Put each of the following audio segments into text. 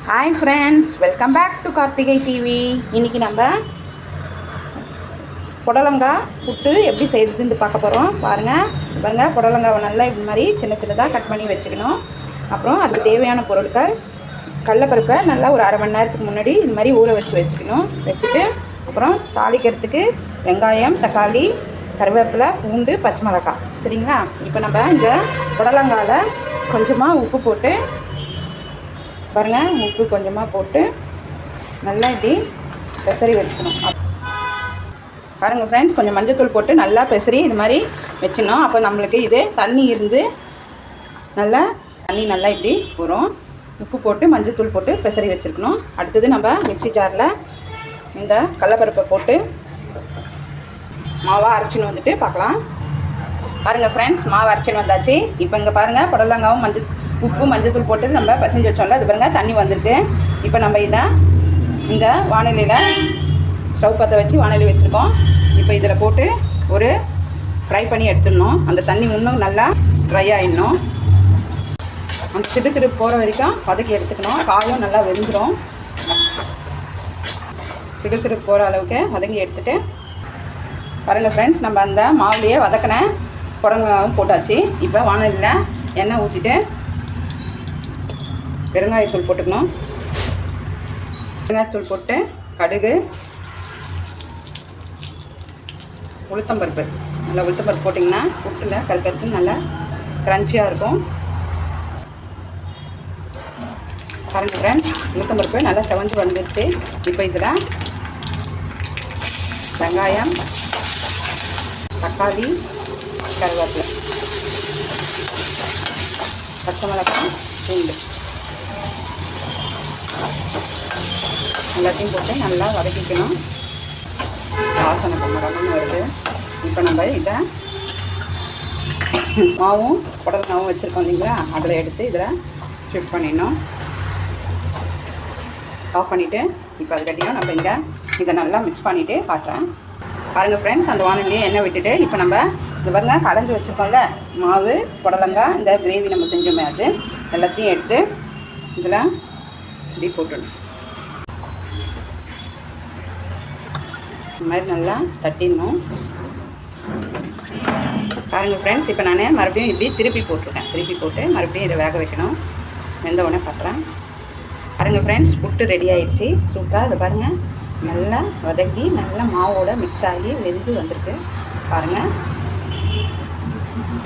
Hi friends, welcome back to Karthigai TV. இன்றைக்கி நம்ம புடலங்காய் புட்டு எப்படி செய்கிறதுன்னு பார்க்க போகிறோம். பாருங்கள் புடலங்காவை நல்லா இது மாதிரி சின்ன சின்னதாக கட் பண்ணி வச்சுக்கணும். அப்புறம் அதுக்கு தேவையான பொருட்கள், கடலைப்பருப்பை நல்லா ஒரு அரை மணி நேரத்துக்கு முன்னாடி இது மாதிரி ஊற வச்சுக்கணும். வச்சுட்டு அப்புறம் தாளிக்கிறதுக்கு வெங்காயம், தக்காளி, கருவேப்பிலை, பூண்டு, பச்சை மிளகாய். சரிங்களா? இப்போ நம்ம இந்த புடலங்காயில் கொஞ்சமாக உப்பு போட்டு பாருங்கள், உப்பு கொஞ்சமாக போட்டு நல்லா இப்படி பெசரி வச்சுக்கணும். பாருங்கள் ஃப்ரெண்ட்ஸ், கொஞ்சம் மஞ்சள்தூள் போட்டு நல்லா பெசரி இது மாதிரி வச்சிடணும். அப்போ நம்மளுக்கு இது தண்ணி இருந்து நல்லா தண்ணி நல்லா இப்படி வரும். உப்பு போட்டு மஞ்சள்தூள் போட்டு பெசரி வச்சுருக்கணும். அடுத்தது நம்ம மிக்ஸி ஜாரில் இந்த கடலைப்பருப்பை போட்டு மாவாக அரைச்சின்னு வந்துட்டு பார்க்கலாம். பாருங்கள் ஃப்ரெண்ட்ஸ், மாவு அரைச்சின்னு வந்தாச்சு. இப்போ இங்கே பாருங்கள், புடலங்காவும் உப்பு மஞ்சள்தூள் போட்டு நம்ம பசஞ்சு வச்சோம்ல, அது பாருங்கள் தண்ணி வந்திருக்கு. இப்போ நம்ம இதை இந்த வானிலையில் ஸ்டவ் பற்ற வச்சு வானிலை வச்சுருக்கோம். இப்போ இதில் போட்டு ஒரு ஃப்ரை பண்ணி எடுத்துடணும். அந்த தண்ணி இன்னும் நல்லா ட்ரை ஆகிடணும். அந்த சிறு போகிற வரைக்கும் வதக்கி எடுத்துக்கணும். காயும் நல்லா வெந்துடும். சிறு போகிற அளவுக்கு வதக்கி எடுத்துகிட்டு பாருங்கள் ஃப்ரெண்ட்ஸ், நம்ம அந்த மாவுலேயே வதக்கின புடலங்காவும் போட்டாச்சு. இப்போ வானிலையில் எண்ணெய் ஊற்றிட்டு பெருங்காயத்தூள் போட்டுக்கணும். பெருங்காயத்தூள் போட்டு கடுகு, உளுத்தம்பருப்பு, நல்லா உளுத்தம்பருப்பு போட்டிங்கன்னா புட்டில் கருக்கறது நல்லா க்ரன்ச்சியாக இருக்கும். பாருங்கள் ஃப்ரெண்ட்ஸ், உளுத்தம்பருப்பு நல்லா செவந்து வந்துடுச்சு. இப்போ இதில் வெங்காயம், தக்காளி, கருவேப்பிலை, பச்சை மிளகாய், பூண்டு எல்லாத்தையும் போட்டு நல்லா வதக்கிக்கணும். வாசனை கம்மரம்னு வருது. இப்போ நம்ம இதை மாவும் புடலங்காவும் வச்சுருக்கோம் இல்லைங்களா, அதில் எடுத்து இதில் ஷிஃப்ட் பண்ணிடணும். ஆஃப் பண்ணிவிட்டு இப்போ அது கட்டியும் நம்ம இங்கே இதை நல்லா மிக்ஸ் பண்ணிவிட்டு காட்டுறேன். பாருங்கள் ஃப்ரெண்ட்ஸ், அந்த வானிலையே எண்ணெய் விட்டுட்டு இப்போ நம்ம இந்த பாருங்கள் கலந்து வச்சுருக்கோம்ல மாவு, புடலங்காய், இந்த கிரேவி நம்ம செஞ்சோமே அது எல்லாத்தையும் எடுத்து இதில் இப்படி போட்டுடணும். இந்த மாதிரி நல்லா தட்டிடணும். பாருங்கள் ஃப்ரெண்ட்ஸ், இப்போ நான் மறுபடியும் இப்படி திருப்பி போட்டிருக்கேன். திருப்பி போட்டு மறுபடியும் இதை வேக வைக்கணும். வெந்த உடனே பார்க்குறேன். பாருங்கள் ஃப்ரெண்ட்ஸ், புட்டு ரெடி ஆகிடுச்சி. சூப்பராக இதை பாருங்கள் நல்லா வதக்கி நல்லா மாவோட மிக்ஸ் ஆகி வெந்து வந்திருக்கு. பாருங்கள்,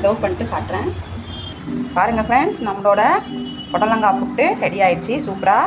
சர்வ் பண்ணிட்டு காட்டுறேன். பாருங்கள் ஃப்ரெண்ட்ஸ், நம்மளோட புடலங்காய் புட்டு ரெடி ஆகிடுச்சி. சூப்பராக